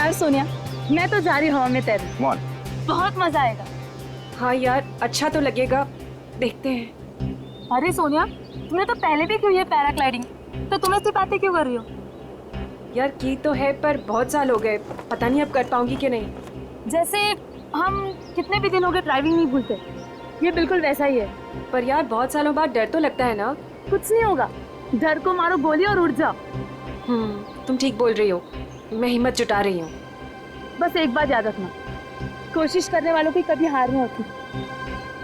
यार सोनिया, मैं तो जा रही हवा में तैरने। बहुत मजा आएगा। हाँ यार, अच्छा तो लगेगा, देखते हैं। अरे सोनिया, तुमने तो पहले भी की है पैराग्लाइडिंग, तो तुम ऐसी बातें क्यों कर रही हो? यार की तो है, पर बहुत साल हो गए, पता नहीं अब कर पाऊंगी कि नहीं। जैसे हम कितने भी दिन हो गए ड्राइविंग नहीं भूलते, ये बिल्कुल वैसा ही है। पर यार बहुत सालों बाद डर तो लगता है ना। कुछ नहीं होगा, डर को मारो गोली और उड़ जाओ। तुम ठीक बोल रही हो, मैं हिम्मत जुटा रही हूँ। बस एक बात याद रखना, कोशिश करने वालों की कभी हार नहीं होती।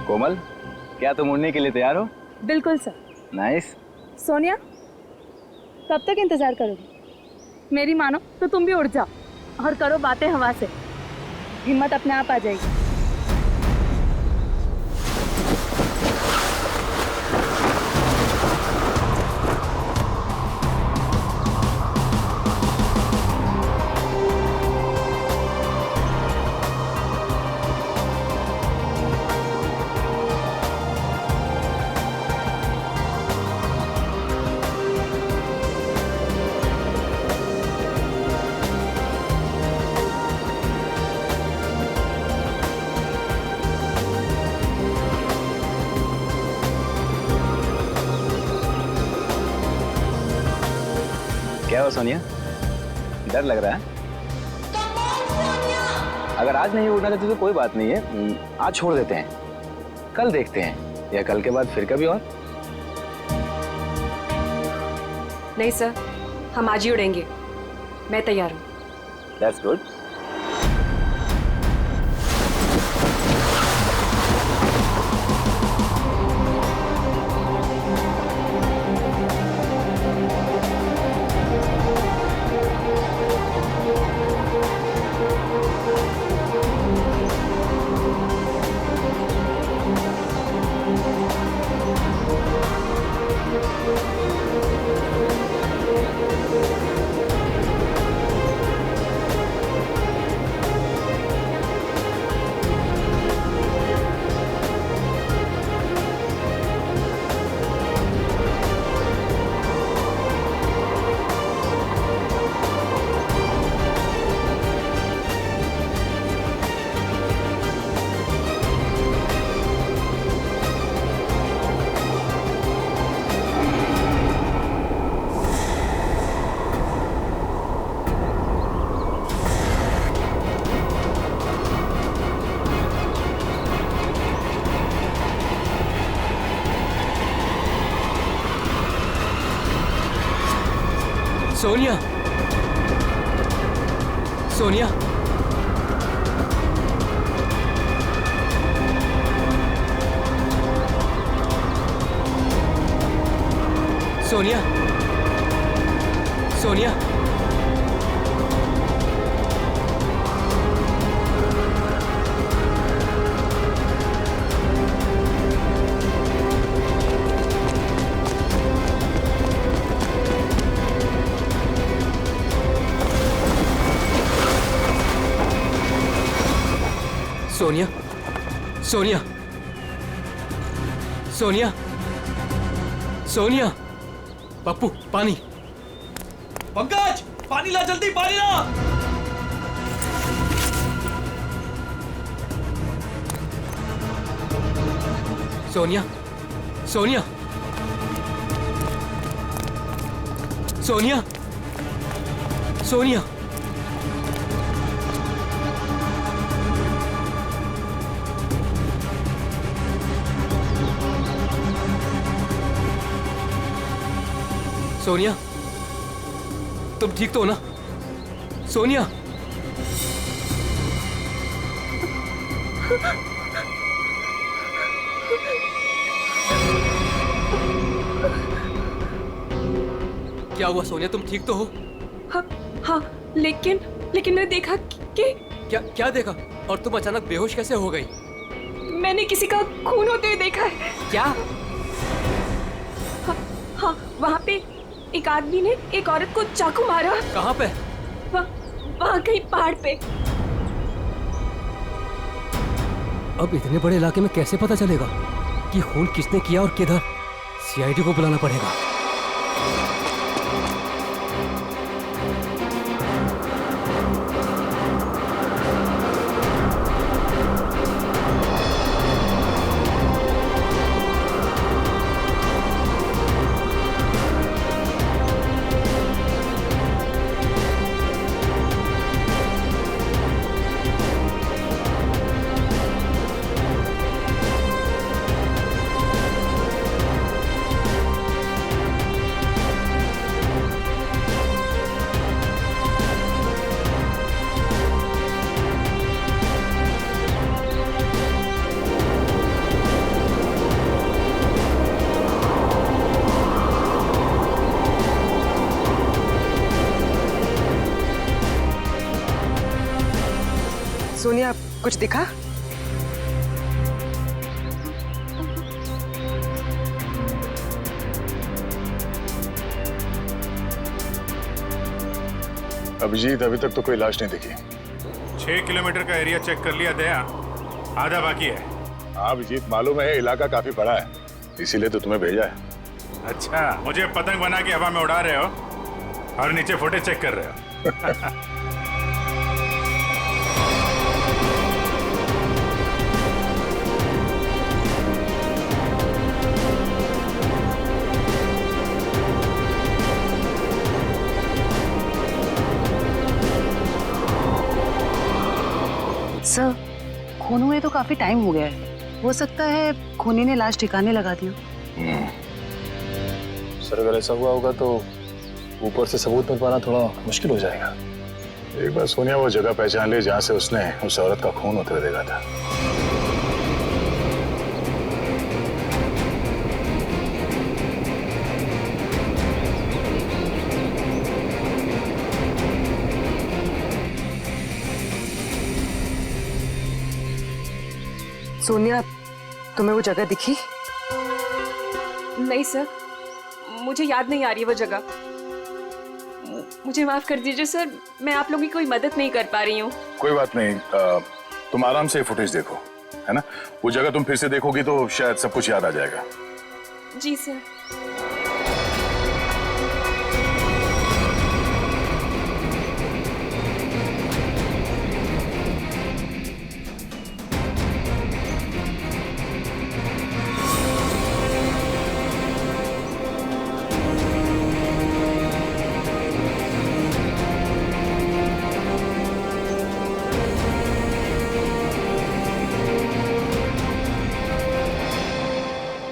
कोमल, क्या तुम उड़ने के लिए तैयार हो? बिल्कुल सर। नाइस। सोनिया, कब तक इंतजार करोगी? मेरी मानो तो तुम भी उड़ जाओ और करो बातें हवा से, हिम्मत अपने आप आ जाएगी। क्या हो सोनिया, डर लग रहा है? अगर आज नहीं उड़ना चाहते तो कोई बात नहीं है, आज छोड़ देते हैं, कल देखते हैं, या कल के बाद फिर कभी और। नहीं सर, हम आज ही उड़ेंगे, मैं तैयार हूँ। That's good. सोनिया, सोनिया, सोनिया, सोनिया, सोनिया, सोनिया, सोनिया, सोनिया, पप्पू पानी। पंकज, पानी ला, जल्दी पानी ला। सोनिया, सोनिया, सोनिया, सोनिया, सोनिया, तुम ठीक तो हो ना? सोनिया, क्या हुआ सोनिया, तुम ठीक तो हो? हाँ हाँ, लेकिन मैंने देखा कि क्या देखा? और तुम अचानक बेहोश कैसे हो गई? मैंने किसी का खून होते हुए देखा है। क्या? हाँ, वहाँ पे एक आदमी ने एक औरत को चाकू मारा। कहाँ पे? वहाँ कहीं पहाड़ पे। अब इतने बड़े इलाके में कैसे पता चलेगा कि खून किसने किया और किधर? सीआईडी को बुलाना पड़ेगा। सोनिया, कुछ दिखा? अभिजीत, अभी तक तो कोई लाश नहीं दिखी। 6 किलोमीटर का एरिया चेक कर लिया दया, आधा बाकी है। हाँ अभिजीत, मालूम है इलाका काफी बड़ा है, इसीलिए तो तुम्हें भेजा है। अच्छा, मुझे पतंग बना के हवा में उड़ा रहे हो और नीचे फुटेज चेक कर रहे हो। सर, खून हुए तो काफी टाइम हो गया है। हो सकता है खूनी ने लाश ठिकाने लगा दी हो। सर अगर ऐसा हुआ होगा तो ऊपर से सबूत मिल पाना थोड़ा मुश्किल हो जाएगा। एक बार सोनिया वो जगह पहचान ले जहाँ से उसने उस औरत का खून होते हुए देखा था। सोनिया, तुम्हें वो जगह दिखी? नहीं सर, मुझे याद नहीं आ रही वो जगह। मुझे माफ कर दीजिए सर, मैं आप लोगों की कोई मदद नहीं कर पा रही हूँ। कोई बात नहीं, तुम आराम से फुटेज देखो, है ना? वो जगह तुम फिर से देखोगी तो शायद सब कुछ याद आ जाएगा। जी सर।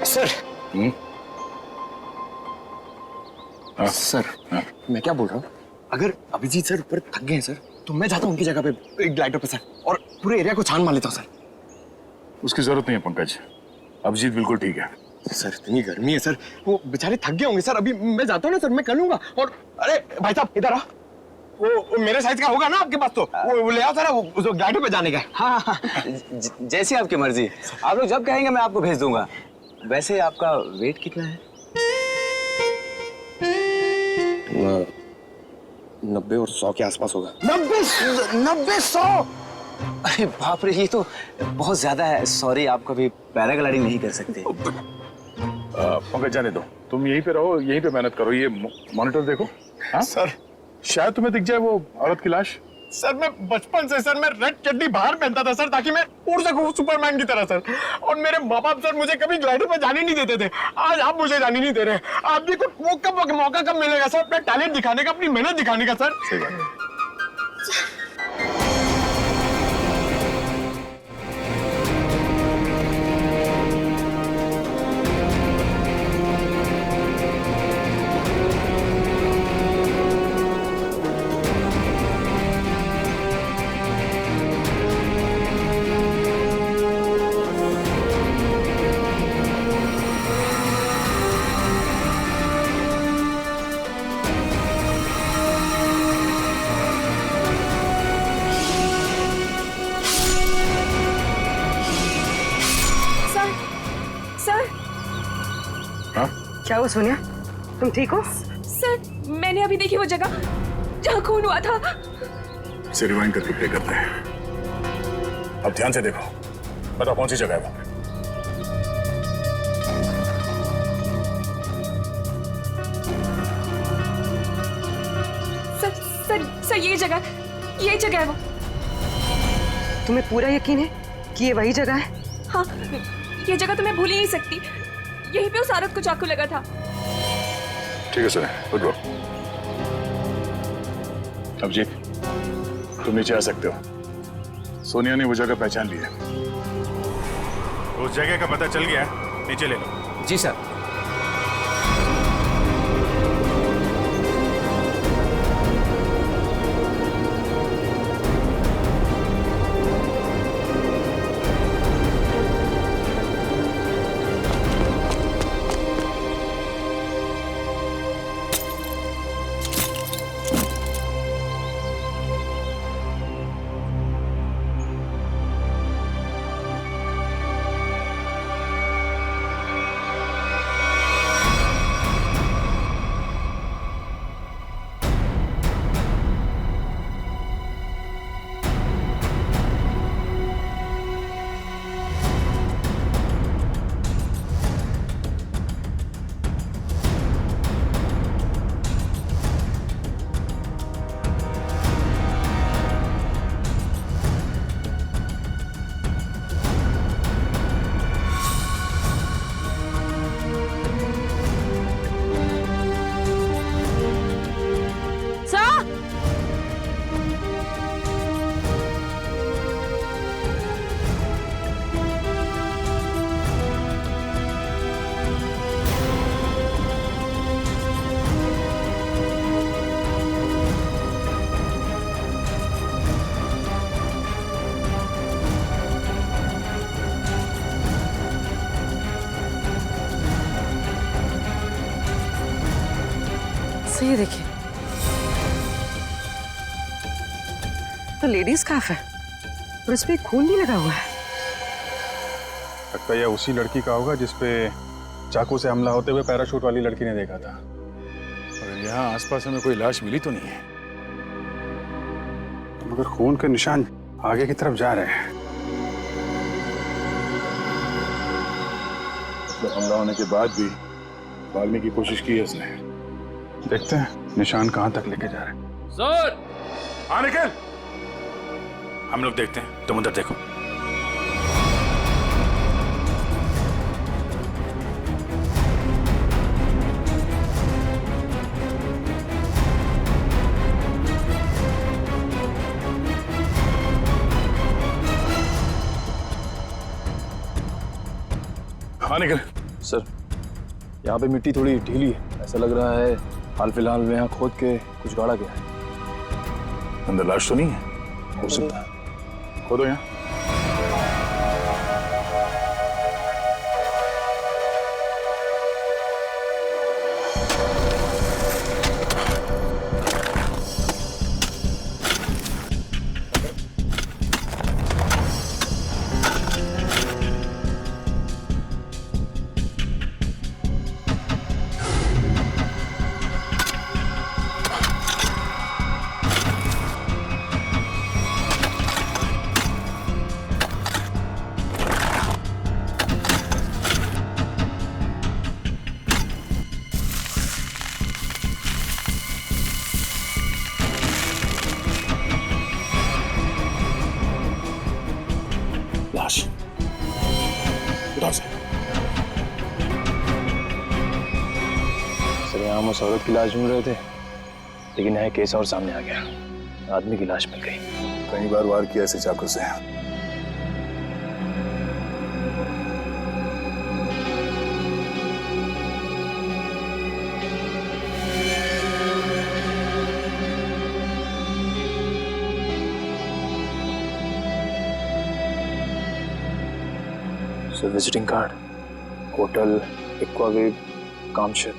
सर। हाँ? सर, हाँ? मैं क्या बोल रहा हूँ, अगर अभिजीत सर ऊपर थक गए हैं सर, तो मैं जाता हूँ उनकी जगह पे एक ग्लाइडर पे सर, और पूरे एरिया को छान मार लेता हूँ सर। उसकी जरूरत नहीं है पंकज, अभिजीत बिल्कुल ठीक है। सर इतनी गर्मी है सर, वो बेचारे थक गए होंगे सर। अभी मैं जाता हूँ ना सर, मैं कर लूंगा। और अरे भाई साहब इधर आ, वो मेरे साइज का होगा ना आपके पास? तो वो ले आओ सर, वो ग्लाइडर पे जाने का। हाँ हाँ, जैसी आपकी मर्जी, आप लोग जब कहेंगे मैं आपको भेज दूंगा। वैसे आपका वेट कितना है? 90 और 100 के आसपास होगा। 90-100? अरे बाप रे, ये तो बहुत ज्यादा है। सॉरी, आप कभी पैराग्लाइडिंग नहीं कर सकते। पंकज जाने दो, तुम यहीं पे रहो, यहीं पे मेहनत करो। ये मॉनिटर देखो। हाँ सर, शायद तुम्हें दिख जाए वो औरत की लाश। सर मैं बचपन से सर मैं रेड चड्डी बाहर पहनता था सर, ताकि मैं उड़ सकूं सुपरमैन की तरह सर। और मेरे माँ बाप सर मुझे कभी ग्लाइडर पे जाने नहीं देते थे। आज आप मुझे जाने नहीं दे रहे। आप भी को मौका कब मिलेगा सर अपना टैलेंट दिखाने का, अपनी मेहनत दिखाने का सर? सही बात है। क्या हुआ सोनिया, तुम ठीक हो? सर, मैंने अभी देखी वो जगह जहाँ खून हुआ था। इसे रिवाइंड करके प्ले करते हैं। अब ध्यान से देखो, बताओ कौन सी जगह है वहां पे? सर ये जगह है वो। तुम्हें पूरा यकीन है कि ये वही जगह है? हाँ, ये जगह तो मैं भूल ही नहीं सकती। यहीं पे उस औरत को चाकू लगा था। ठीक है सर, गुड गो। अभिजीत, तुम नीचे आ सकते हो। सोनिया ने वो जगह पहचान ली है। उस जगह का पता चल गया, नीचे ले लो। जी सर। ये देखिए, तो लेडीज स्कार्फ है और इस पे खून भी लगा हुआ है। लगता है यह उसी लड़की का होगा जिसपे चाकू से हमला होते हुए पैराशूट वाली लड़की ने देखा था। और यहाँ आसपास हमें कोई लाश मिली तो नहीं है, मगर खून के निशान आगे की तरफ जा रहे हैं। मतलब हमला होने के बाद भी भागने की कोशिश की है उसने। देखते हैं निशान कहां तक लेके जा रहे हैं। सर, हाँ निकल। हम लोग देखते हैं, तुम उधर देखो। हाँ निकल। सर, यहाँ पे मिट्टी थोड़ी ढीली है, ऐसा लग रहा है हाल फिलहाल में यहाँ खोद के कुछ गाड़ा गया है। अंदर लाश तो नहीं है? हो सकता है। खोदो यहाँ। लाश उठा सर। यहाँ हम उस औरत की लाश ढूंढ रहे थे, लेकिन यह केस और सामने आ गया। आदमी की लाश मिल गई। कई बार वार किया ऐसे चाकू से। Sir, visiting card, hotel Aquawave, Kamshet.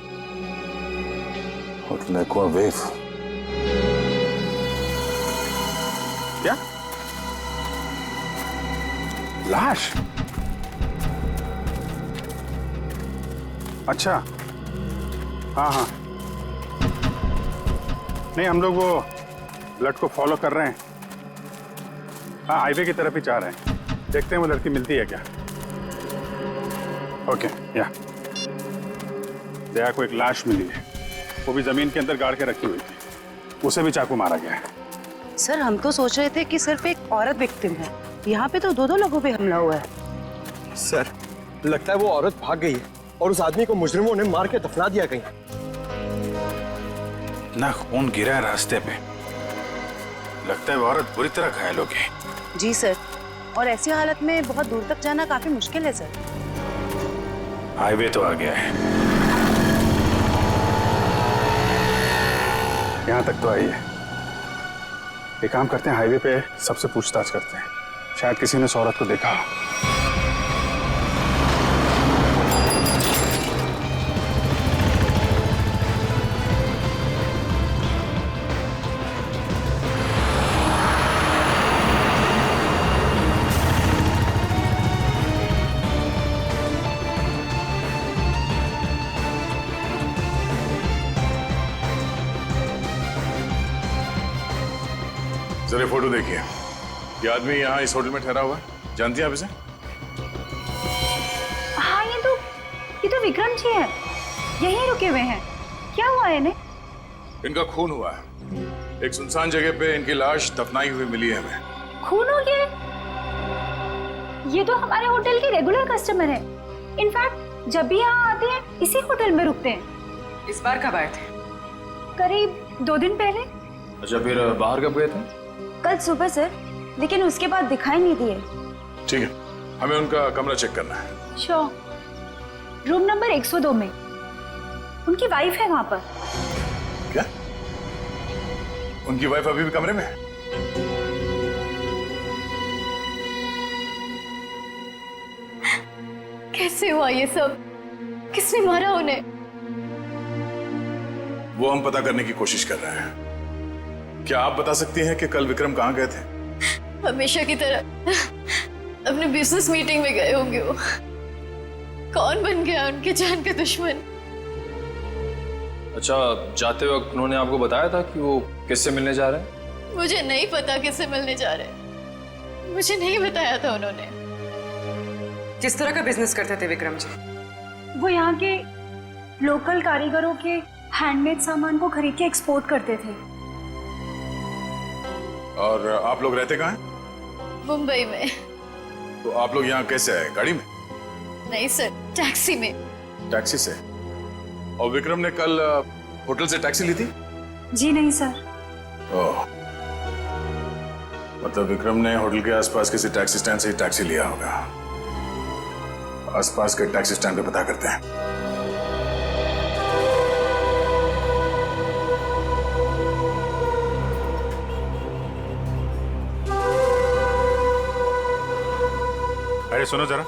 Hotel Aquawave. क्या? लाश? अच्छा, हाँ हाँ। नहीं, हम लोग वो ब्लड को फॉलो कर रहे हैं। हाँ, हाईवे की तरफ ही जा रहे हैं। देखते हैं वो लड़की मिलती है क्या। ओके, या दया को एक लाश मिली है, वो भी जमीन के अंदर गाड़ के रखी हुई थी। उसे भी चाकू मारा गया है। सर, हम तो सोच रहे थे कि सिर्फ एक औरत विक्टिम है, यहाँ पे तो दो लोगों पे हमला हुआ है। सर, लगता है वो औरत भाग गई है और उस आदमी को मुजरिमों ने मार के दफना दिया कहीं। ना खून गिरा है रास्ते पे। लगता है वो औरत बुरी तरह घायल हो गई। जी सर, और ऐसी हालत में बहुत दूर तक जाना काफी मुश्किल है सर। हाईवे तो आ गया है। यहाँ तक तो आई है। एक काम करते हैं, हाईवे पे सबसे पूछताछ करते हैं, शायद किसी ने उस औरत को देखा हो। जरा फोटो देखिए। ये आदमी यहाँ इस होटल में ठहरा हुआ है, जानती हैं आप इसे? हाँ, ये तो विक्रम जी है, यहीं रुके हुए हैं। क्या हुआ है इन्हें? इनका खून हुआ है। एक सुनसान जगह पे इनकी लाश दफनाई हुई मिली है हमें। खून हो गया? ये तो हमारे होटल के रेगुलर कस्टमर है। इनफैक्ट जब भी यहाँ आते हैं इसी होटल में रुकते हैं। इस बार कब आए थे? करीब 2 दिन पहले। अच्छा, फिर बाहर कब गए थे? कल सुबह सर, लेकिन उसके बाद दिखाई नहीं दिए। ठीक है, हमें उनका कमरा चेक करना है। श्योर। रूम नंबर 102 में उनकी वाइफ है वहां पर। क्या? उनकी वाइफ अभी भी कमरे में है? कैसे हुआ ये सब? किसने मारा उन्हें? वो हम पता करने की कोशिश कर रहे हैं। क्या आप बता सकती हैं कि कल विक्रम कहाँ गए थे? हमेशा की तरह अपने बिजनेस मीटिंग में गए होंगे वो। कौन बन गया उनके जान का दुश्मन? अच्छा, जाते वक्त उन्होंने आपको बताया था कि वो किससे मिलने जा रहे हैं? मुझे नहीं पता किससे मिलने जा रहे हैं। मुझे नहीं बताया था उन्होंने। किस तरह का बिजनेस करते थे विक्रम जी? वो यहाँ के लोकल कारीगरों के हैंडमेड सामान को खरीद के एक्सपोर्ट करते थे। और आप लोग रहते कहाँ हैं? मुंबई में। तो आप लोग यहाँ कैसे आए? गाड़ी में? नहीं सर, टैक्सी में। टैक्सी से? और विक्रम ने कल होटल से टैक्सी ली थी? जी नहीं सर। ओह, मतलब विक्रम ने होटल के आसपास किसी टैक्सी स्टैंड से ही टैक्सी लिया होगा। आसपास के टैक्सी स्टैंड पे पता करते हैं। अरे सुनो जरा,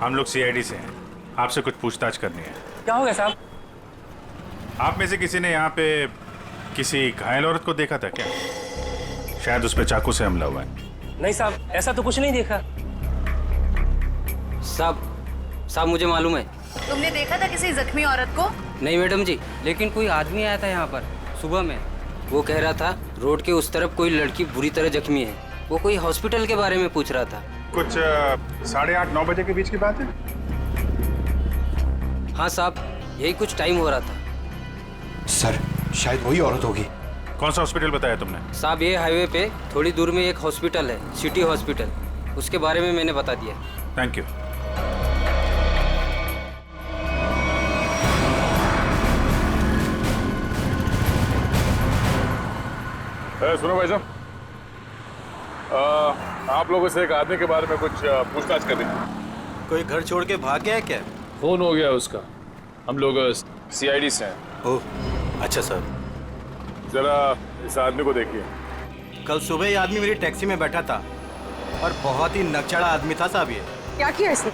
हम लोग सीआईडी से हैं, आपसे कुछ पूछताछ करनी है। क्या हो गया साहब? आप में से किसी ने यहाँ पे किसी घायल औरत को देखा था क्या? शायद उस पे चाकू से हमला हुआ है। नहीं साहब, ऐसा तो कुछ नहीं देखा। साहब मुझे मालूम है। तुमने देखा था किसी जख्मी औरत को? नहीं मैडम जी, लेकिन कोई आदमी आया था यहाँ पर सुबह में। वो कह रहा था रोड के उस तरफ कोई लड़की बुरी तरह जख्मी है। वो कोई हॉस्पिटल के बारे में पूछ रहा था। कुछ 8:30-9 बजे के बीच की बात है। हाँ साहब, यही कुछ टाइम हो रहा था। सर, शायद वही औरत होगी। कौन सा हॉस्पिटल बताया तुमने? साहब ये हाईवे पे थोड़ी दूर में एक हॉस्पिटल है, सिटी हॉस्पिटल। उसके बारे में मैंने बता दिया। Thank you. सुनो भाई साहब, आप लोगों से एक आदमी के बारे में कुछ पूछताछ करनी थी। कोई घर छोड़ के भाग गया है क्या? फोन हो गया उसका। हम लोग सीआईडी से हैं। ओह, अच्छा सर। जरा इस आदमी को देखिए। कल सुबह ये आदमी मेरी टैक्सी में बैठा था और बहुत ही नकचड़ा आदमी था साहब ये। क्या किया इसने?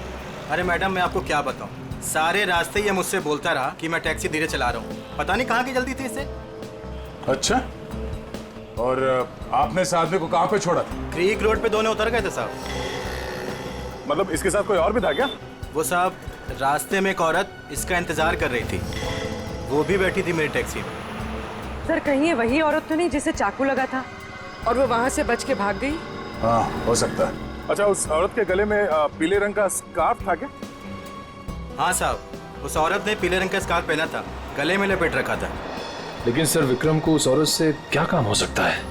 अरे मैडम, मैं आपको क्या बताऊं, सारे रास्ते ये मुझसे बोलता रहा कि मैं टैक्सी धीरे चला रहा हूँ। पता नहीं कहाँ की जल्दी थी इसे। अच्छा, और आपने इस आदमी को कहाँ पे छोड़ा था? क्रीक रोड पे दोनों उतर गए थे साहब। मतलब इसके साथ कोई और भी था क्या? वो साहब, रास्ते में एक औरत इसका इंतजार कर रही थी, वो भी बैठी थी मेरी टैक्सी में। सर, कहीं ये वही औरत तो नहीं जिसे चाकू लगा था और वो वहां से बच के भाग गई? हाँ, हो सकता है। अच्छा, उस औरत के गले में पीले रंग का स्कार्फ था क्या? हाँ साहब, उस औरत ने पीले रंग का स्कार्फ पहना था, गले में लपेट रखा था। लेकिन सर, विक्रम को उस औरत से क्या काम हो सकता है?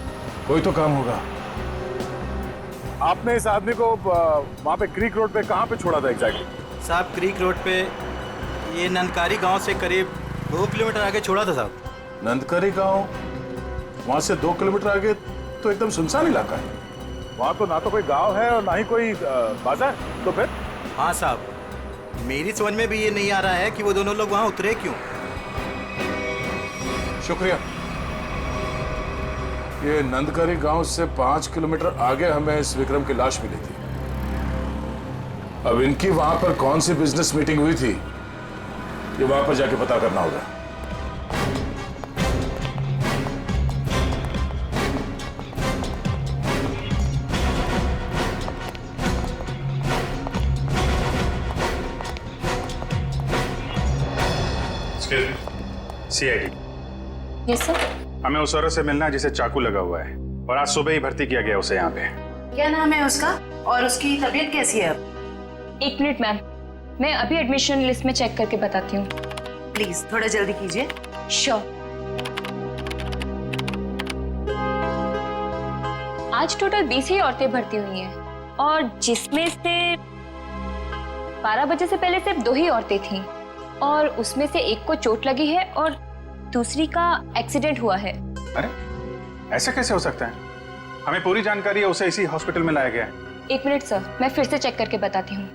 कोई तो काम होगा। आपने इस आदमी को वहाँ पे क्रीक रोड पे कहाँ पे छोड़ा था एग्जैक्टली? साहब, क्रीक रोड पे ये नंदकारी गांव से करीब 2 किलोमीटर आगे छोड़ा था साहब। नंदकारी गांव? वहाँ से 2 किलोमीटर आगे तो एकदम सुनसान इलाका है। वहाँ तो ना तो कोई गांव है और ना ही कोई बाजार। तो फिर? हाँ साहब, मेरी समझ में भी ये नहीं आ रहा है कि वो दोनों लोग वहाँ उतरे क्यों। शुक्रिया। ये नंदकारी गांव से 5 किलोमीटर आगे हमें इस विक्रम की लाश मिली थी। अब इनकी वहां पर कौन सी बिजनेस मीटिंग हुई थी, ये वहां पर जाके पता करना होगा। सीआईडी। Yes sir. हमें उस औरत से मिलना है जिसे चाकू लगा हुआ है और आज सुबह ही भर्ती किया गया उसे यहाँ पे। क्या नाम है उसका और उसकी तबीयत कैसी है अब? 1 मिनट मैम, मैं अभी एडमिशन लिस्ट में चेक करके बताती हूँ। प्लीज थोड़ा जल्दी कीजिए। श्योर। आज टोटल 20 ही औरतें भर्ती हुई हैं और जिसमें से 12 बजे से पहले सिर्फ 2 ही औरतें थीं और उसमें से एक को चोट लगी है और दूसरी का एक्सीडेंट हुआ है। अरे ऐसा कैसे हो सकता है? हमें पूरी जानकारी है, उसे इसी हॉस्पिटल में लाया गया है। 1 मिनट सर, मैं फिर से चेक करके बताती हूँ।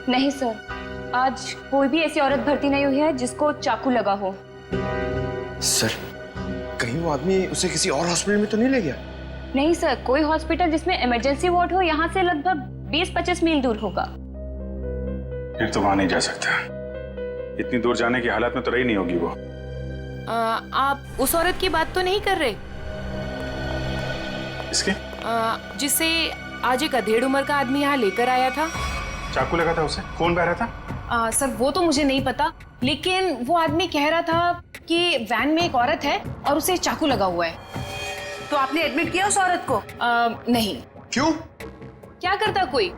नहीं सर, आज कोई भी ऐसी औरत भर्ती नहीं हुई है जिसको चाकू लगा हो। सर, कहीं वो आदमी उसे किसी और हॉस्पिटल में तो नहीं ले गया? नहीं सर, कोई हॉस्पिटल जिसमें इमरजेंसी वार्ड हो यहाँ से लगभग 20-25 मील दूर होगा। फिर तो वहां नहीं जा सकता। इतनी दूर जाने की हालत में तो रही नहीं होगी वो। आप उस औरत की बात तो नहीं कर रहे इसके जिसे आज एक अधेड़ उम्र का आदमी यहाँ लेकर आया था? चाकू लगा था उसे, खून बह रहा था। सर वो तो मुझे नहीं पता, लेकिन वो आदमी कह रहा था कि वैन में एक औरत है और उसे चाकू लगा हुआ है। तो आपने एडमिट किया उस औरत को? नहीं। क्यों? क्या करता कोई?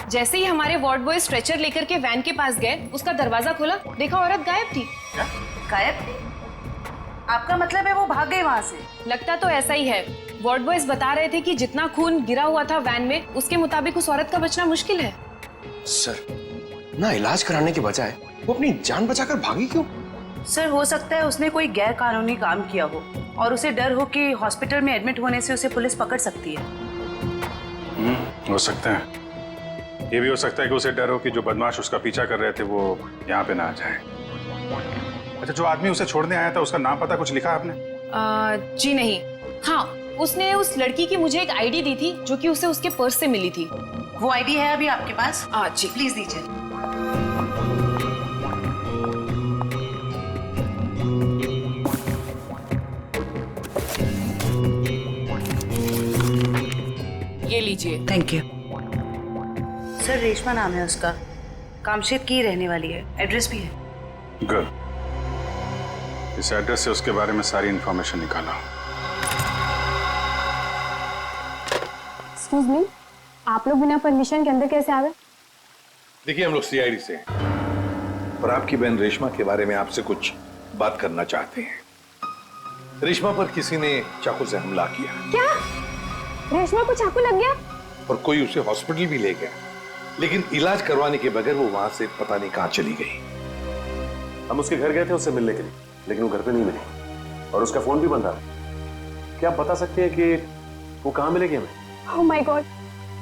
जैसे ही हमारे वार्ड बॉय स्ट्रेचर लेकर के वैन के पास गए, उसका दरवाजा खोला, देखा औरत गायब थी। गायब थी? आपका मतलब है वो भाग गई वहाँ से? लगता तो ऐसा ही है। वार्ड बॉयज बता रहे थे कि जितना खून गिरा हुआ था वैन में, उसके मुताबिक उस औरत का बचना मुश्किल है। सर, ना इलाज कराने के बजाय वो अपनी जान बचाकर भागी क्यों? सर हो सकता है उसने कोई गैर कानूनी काम किया हो और उसे डर हो कि हॉस्पिटल में एडमिट होने से उसे पुलिस पकड़ सकती है। हो सकता है। ये भी हो सकता है कि उसे डर हो कि जो बदमाश उसका पीछा कर रहे थे वो यहाँ पे ना आ जाए। अच्छा, जो आदमी उसे छोड़ने आया था उसका नाम पता कुछ लिखा आपने? जी नहीं। हाँ, उसने उस लड़की की मुझे एक आईडी दी थी जो कि उसे उसके पर्स से मिली थी। वो आईडी है अभी आपके पास? जी प्लीज दीजिए। ये लीजिए। Thank you. सर रेशमा नाम है उसका, कामशेद की रहने वाली है, एड्रेस भी है। गुड। इस एड्रेस से उसके बारे में सारी इंफॉर्मेशन निकाला। एक्सक्यूज मी, आप लोग बिना परमिशन के अंदर कैसे आ गए? देखिए, हम लोग सीआईडी से हैं और आपकी बहन रेशमा के बारे में आपसे कुछ बात करना चाहते हैं। रेशमा पर किसी ने चाकू से हमला किया। क्या? रेशमा को चाकू लग गया? और कोई उसे हॉस्पिटल भी ले गया, लेकिन इलाज करवाने के बगैर वो वहां से पता नहीं कहां चली गई। हम उसके घर गए थे उससे मिलने के लिए, लेकिन वो घर पे नहीं मिली और उसका फोन भी बंद था। क्या आप बता सकते हैं कि वो कहाँ मिलेगी हमें? ओह माय गॉड,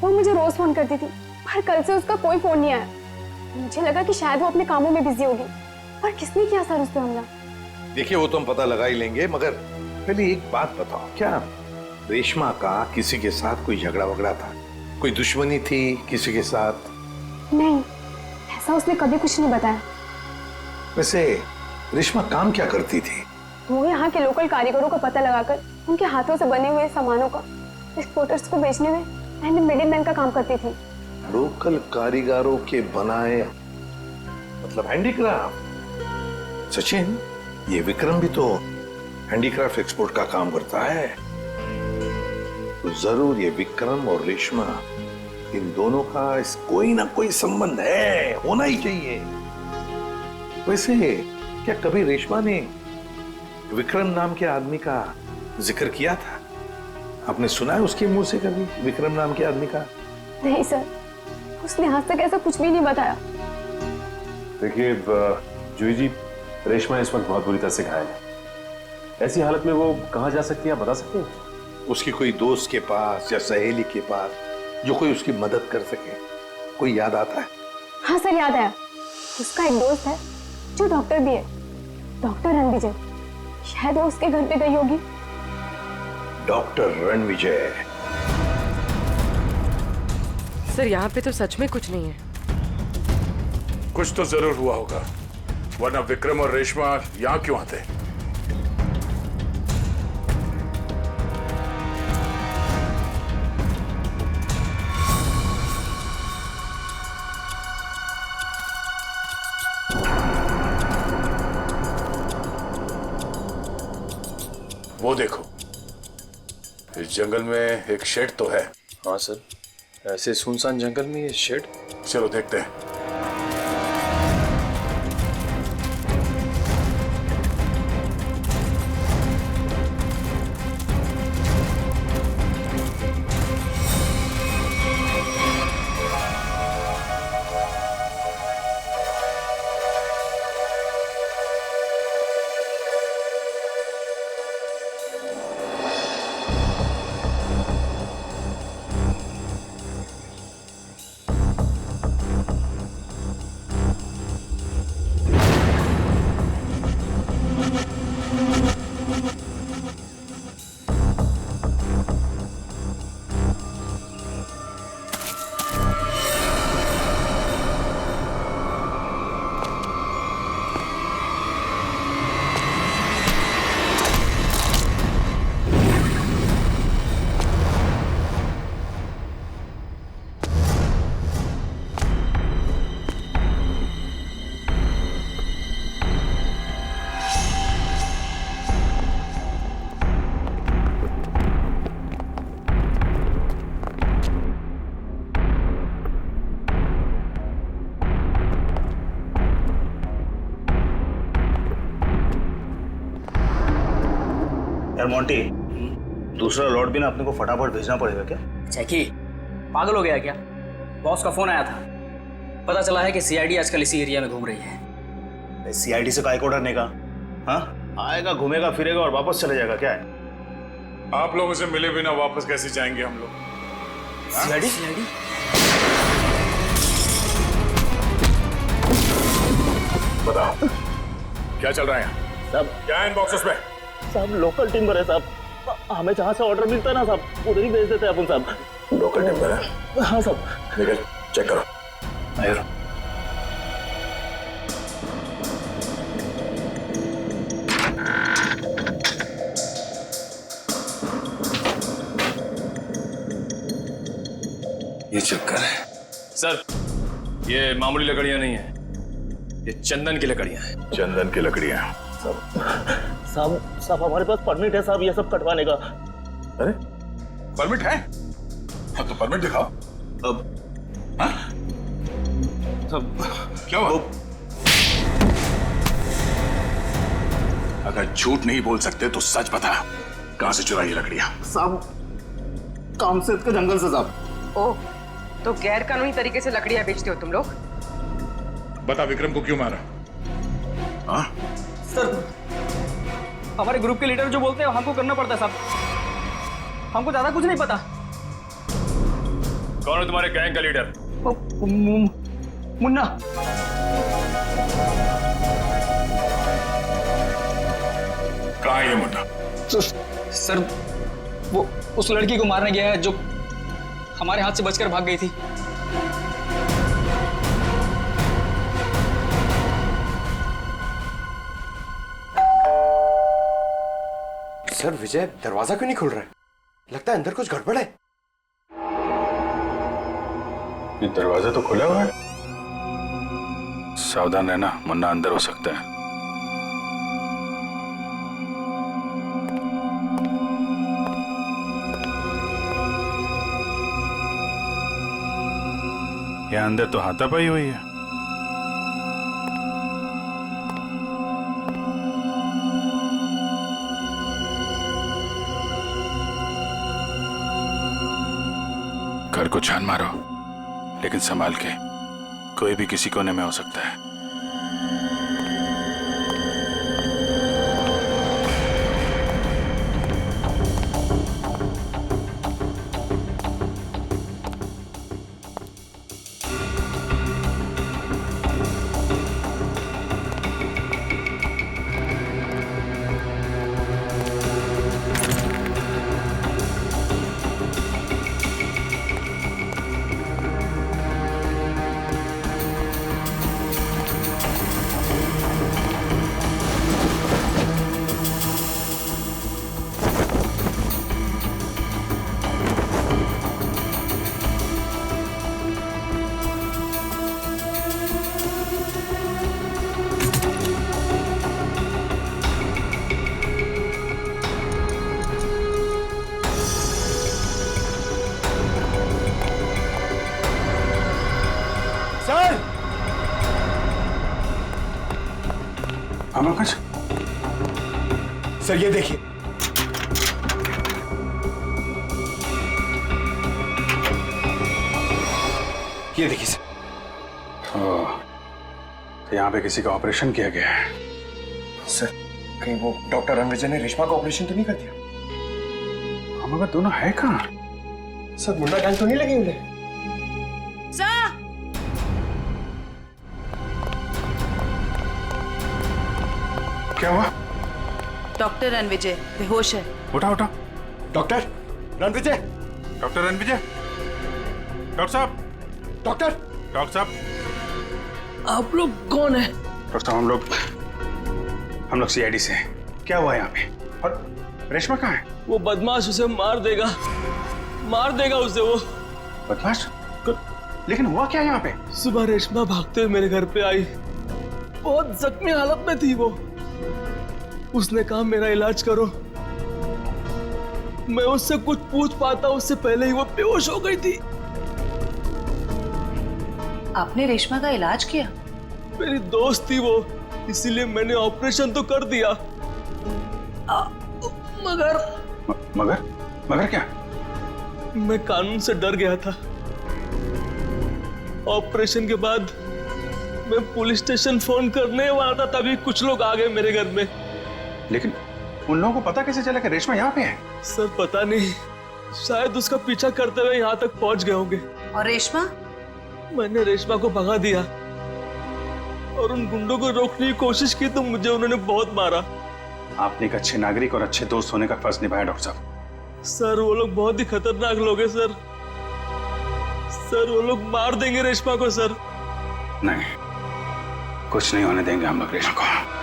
वो मुझे रोज फोन करती थी, पर कल से उसका कोई फोन नहीं आया। मुझे लगा कि शायद वो अपने कामों में बिजी होगी, पर किसने किया सर उस पे हमला? देखिए, वो तो हम पता लगा ही लेंगे, मगर पहले एक बात बताओ, क्या रेशमा का किसी के साथ कोई झगड़ा वगड़ा था? कोई दुश्मनी थी किसी के साथ? नहीं, ऐसा उसने कभी कुछ नहीं बताया। वैसे रेशमा काम क्या करती थी? वो यहाँ के लोकल कारीगरों का पता लगाकर उनके हाथों से बने हुए सामानों का एक्सपोर्टर्स को बेचने में एंड मिडिलमैन का काम करती थी। लोकल कारीगरों के बनाए, मतलब हैंडीक्राफ्ट। सचिन, ये विक्रम भी तो हैंडीक्राफ्ट एक्सपोर्ट का काम करता है, तो जरूर ये विक्रम और रेशमा, इन दोनों का कोई ना कोई संबंध है, होना ही चाहिए। वैसे क्या कभी रेशमा ने विक्रम नाम के आदमी का जिक्र किया था? आपने सुना है उसके मुंह से कभी विक्रम नाम के आदमी का? नहीं सर, उसने आज तक ऐसा कुछ भी नहीं बताया। देखिए जूही जी, रेशमा इस वक्त बहुत बुरी तरह से घायल है। ऐसी हालत में वो कहाँ जा सकती है, आप बता सकते हैं? उसकी कोई दोस्त के पास या सहेली के पास जो कोई उसकी मदद कर सके, कोई याद आता है? हाँ सर, याद आया। उसका एक दोस्त है जो डॉक्टर भी है, डॉक्टर रणविजय। शायद वो उसके घर पे गई होगी। डॉक्टर रणविजय? सर यहाँ पे तो सच में कुछ नहीं है। कुछ तो जरूर हुआ होगा, वरना विक्रम और रेशमा यहाँ क्यों आते? वो देखो, इस जंगल में एक शेड तो है। हाँ सर, ऐसे सुनसान जंगल में ये शेड? चलो देखते हैं। यार मोंटी, दूसरा लॉट भी ना अपने को फटाफट भेजना पड़ेगा क्या? जैकी पागल हो गया क्या? बॉस का फोन आया था, पता चला है कि सीआईडी आजकल इसी एरिया में घूम रही है। सीआईडी से काय को डरने का? हाँ, आएगा घूमेगा फिरेगा और वापस चले जाएगा, क्या है? आप लोगों से मिले बिना वापस कैसे जाएंगे हम लोग? सीआईडी? बताओ क्या चल रहा है यहाँ? सब क्या है इन बॉक्सेस में? सब लोकल टिम्बर है साहब, हमें जहाँ से ऑर्डर मिलता है ना साहब उधर ही भेज देते हैं अपन साहब। लोकल टिम्बर है? हाँ साहब। निकल चेक करो। आयो। ये चक्कर है सर, ये मामूली लकड़ियां नहीं है, ये चंदन की लकड़ियां हैं। चंदन की लकड़ियां? साहब हमारे पास परमिट है साहब ये सब कटवाने का। अरे परमिट है? हाँ तो परमिट दिखाओ। अब हाँ? सब क्या हुआ? अगर झूठ नहीं बोल सकते तो सच बता, कहां से चुराई लकड़ियां? साहब कामसेद के जंगल से साहब। ओह, तो गैर कानूनी तरीके से लकड़ियां बेचते हो तुम लोग? बता विक्रम को क्यों मारा? हाँ? सर हमारे ग्रुप के लीडर जो बोलते हैं हमको करना पड़ता है साहब, हमको ज्यादा कुछ नहीं पता। कौन है तुम्हारे गैंग का लीडर? मुन्ना। कहाँ है ये मुन्ना? सर वो उस लड़की को मारने गया है जो हमारे हाथ से बचकर भाग गई थी। सर विजय दरवाजा क्यों नहीं खुल रहा है? लगता है अंदर कुछ गड़बड़ है। ये दरवाजा तो खुला हुआ है। सावधान रहना, मुन्ना अंदर हो सकता है। यहाँ अंदर तो हाथापाई हुई है। घर को छान मारो, लेकिन संभाल के, कोई भी किसी कोने में हो सकता है। पंकज सर ये देखिए, ये देखिए सर। तो यहाँ पे किसी का ऑपरेशन किया गया है। सर कहीं वो डॉक्टर रणविजय ने रेशमा का ऑपरेशन तो नहीं कर दिया? हम अगर दोनों है कहाँ? सर मुन्ना गैंग तो नहीं लगी उन्हें? क्या हुआ? डॉक्टर रणविजय बेहोश है। उठा उठा। Doctor Ranvijay, doctor Ranvijay, doctor साहब, डॉक्टर साहब, आप लोग कौन है? डॉक्टर साहब हम लोग सीआईडी से हैं। क्या हुआ यहाँ पे? और रेशमा कहाँ है? वो बदमाश उसे मार देगा उसे वो। बदमाश? लेकिन हुआ क्या यहाँ पे? सुबह रेशमा भागते हुए मेरे घर पे आई, बहुत जख्मी हालत में थी वो। उसने कहा मेरा इलाज करो। मैं उससे कुछ पूछ पाता उससे पहले ही वो बेहोश हो गई थी। आपने रेशमा का इलाज किया? मेरी दोस्त थी वो, इसीलिए मैंने ऑपरेशन तो कर दिया। मगर मगर मगर क्या? मैं कानून से डर गया था। ऑपरेशन के बाद मैं पुलिस स्टेशन फोन करने वाला था, तभी कुछ लोग आ गए मेरे घर में। लेकिन उन लोगों को पता कैसे चला कि रेशमा यहाँ पे है? सर पता नहीं, शायद उसका पीछा करते हुए यहाँ तक पहुंच गए होंगे। और रेशमा? मैंने रेशमा को भगा दिया और उन गुंडों को रोकने की कोशिश की तो मुझे उन्होंने बहुत मारा। आपने एक अच्छे नागरिक और अच्छे दोस्त होने का फर्ज निभाया डॉक्टर साहब। सर वो लोग बहुत ही खतरनाक लोग हैं सर। सर वो लोग मार देंगे रेशमा को सर। नहीं, कुछ नहीं होने देंगे हम लोग रेशमा को।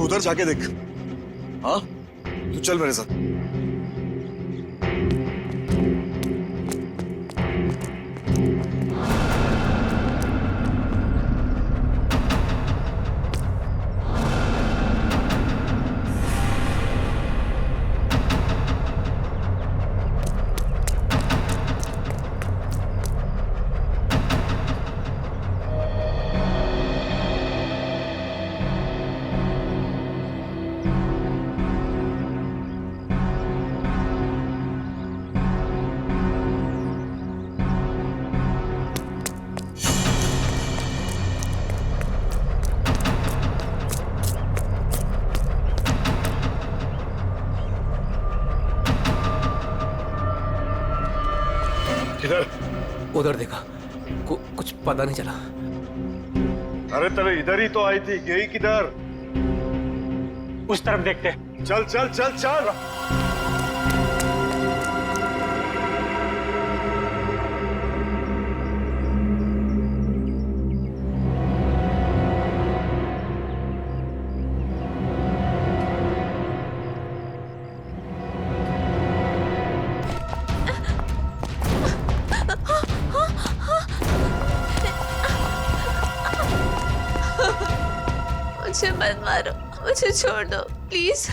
उधर जाके देख। हाँ, तू चल मेरे साथ। किधर? उधर देखा, कुछ पता नहीं चला। अरे तेरे इधर ही तो आई थी, गई किधर? उस तरफ देखते। चल चल चल चल। मुझे मत मारो, मुझे छोड़ दो प्लीज।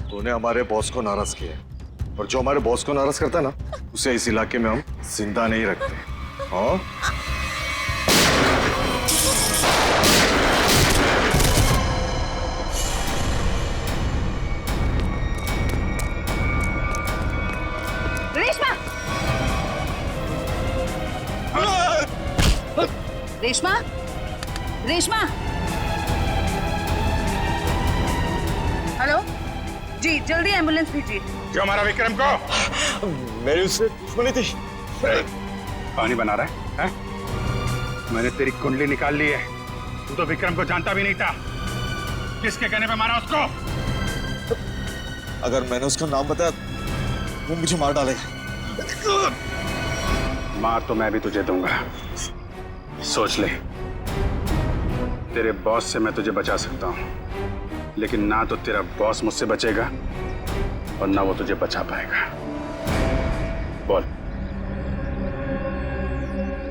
तूने हमारे बॉस को नाराज किया और जो हमारे बॉस को नाराज करता है ना, उसे इस इलाके में हम जिंदा नहीं रखते। हाँ? रेशमा! रेशमा! रेशमा! हेलो जी, जल्दी एम्बुलेंस भेजिए। जो हमारा विक्रम को मेरी उससे दुश्मनी थी। पानी बना रहा है? मैंने तेरी कुंडली निकाल ली है। तू तो विक्रम को जानता भी नहीं था। किसके कहने पे मारा उसको? अगर मैंने उसका नाम बताया वो मुझे मार डालेगा। मार तो मैं भी तुझे दूंगा, सोच ले। तेरे बॉस से मैं तुझे बचा सकता हूँ, लेकिन ना तो तेरा बॉस मुझसे बचेगा और ना वो तुझे बचा पाएगा। बोल।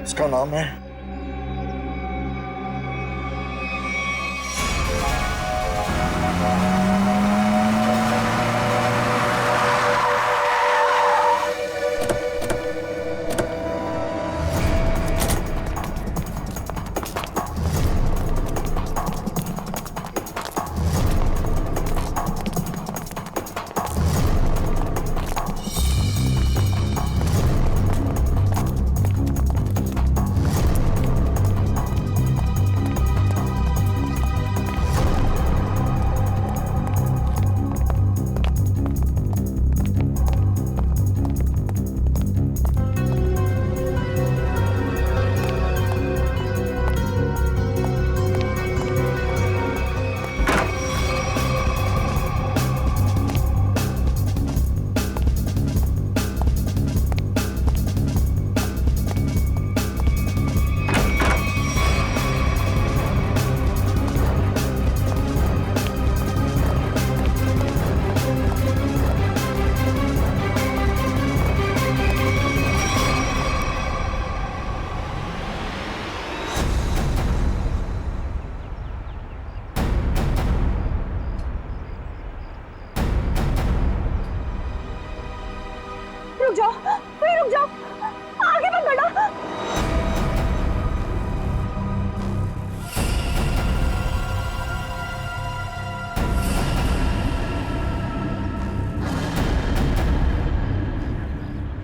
उसका नाम है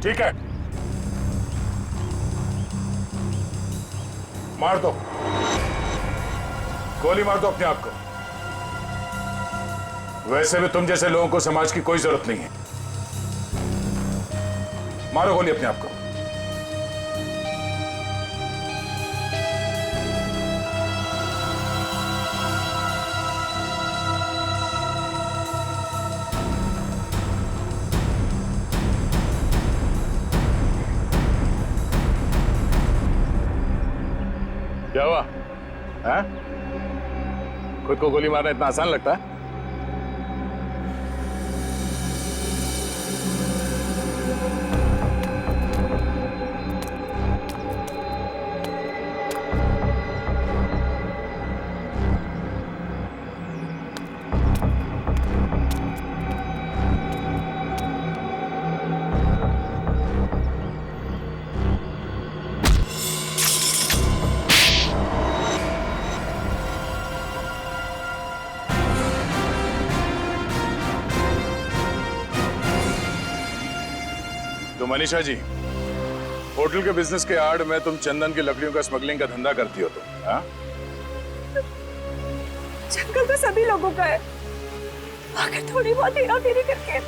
ठीक है, मार दो, गोली मार दो अपने आप को। वैसे भी तुम जैसे लोगों को समाज की कोई जरूरत नहीं है। मारो गोली अपने आप को। क्या हुआ? हैं? खुद को गोली मारना इतना आसान लगता है? तो मनीषा जी, होटल के बिजनेस के आड़ में तुम चंदन की लकड़ियों का स्मगलिंग का धंधा करती हो तुम, हाँ? जंगल तो सभी लोगों का है। अगर थोड़ी बहुत हेरा फेरी करके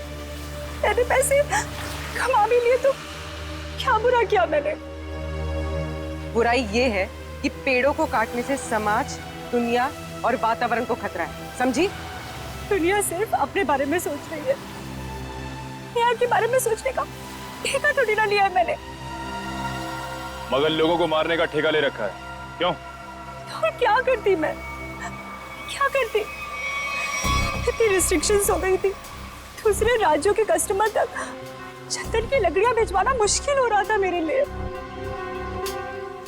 मैंने पैसे कमा भी लिए तो क्या बुरा किया मैंने? बुराई ये है कि पेड़ों को काटने से समाज, दुनिया और वातावरण को खतरा है, समझी? दुनिया सिर्फ अपने बारे में सोच रही है, यहाँ के बारे में सोचने का ठेका थोड़ी ना लिया है मैंने। मगर लोगों को मारने का ठेका ले रखा है, क्यों? तो क्या करती मैं? क्या करती? इतनी रिस्ट्रिक्शंस हो गई थी, दूसरे राज्यों के कस्टमर तक चंदन की लकड़ियां भिजवाना मुश्किल हो रहा था मेरे लिए।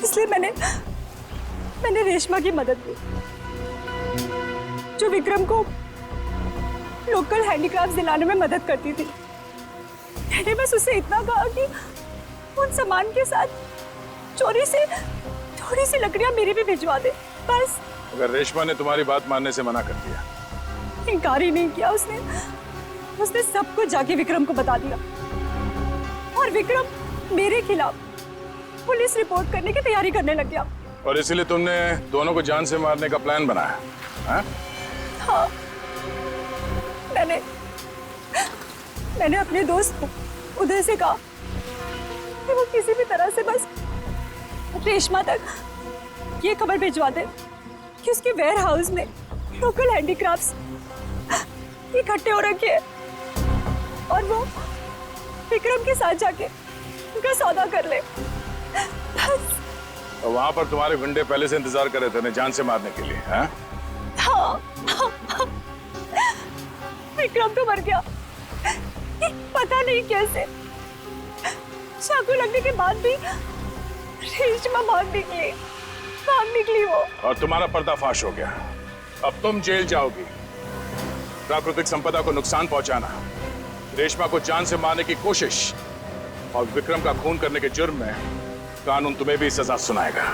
इसलिए मैंने रेशमा की मदद ली, जो विक्रम को लोकल हैंडीक्राफ्ट दिलाने में मदद करती थी। मैंने बस उससे इतना कहा कि उन सामान के साथ चोरी से थोड़ी सी लकड़ियां मेरी भी भिजवा दे, बस। अगर रेशमा ने तुम्हारी बात मानने से मना कर दिया? इनकार ही नहीं किया उसने सब कुछ जाके विक्रम को बता दिया, और विक्रम मेरे खिलाफ पुलिस रिपोर्ट करने की तैयारी करने लग गया। और इसीलिए तुमने दोनों को जान से मारने का प्लान बनाया, हाँ? हाँ, मैंने अपने दोस्त उदय से कहा कि वो किसी भी तरह से बस रेशमा तक ये खबर भिजवा दे कि उसके वेयर हाउस में लोकल हैंडीक्राफ्ट्स इकट्ठे हो रखे हैं, और वो विक्रम के साथ जाके उनका सौदा कर ले, बस। और वहां पर तुम्हारे गुंडे पहले से इंतजार कर रहे थे उन्हें जान से मारने के लिए, हाँ? हाँ। विक्रम तो मर गया, पता नहीं कैसे। चाकू लगने के बाद भी रेशमा भाग निकली वो। और तुम्हारा पर्दाफाश हो गया। अब तुम जेल जाओगी। प्राकृतिक संपदा को नुकसान पहुंचाना, रेशमा को जान से मारने की कोशिश और विक्रम का खून करने के जुर्म में कानून तुम्हें भी सजा सुनाएगा।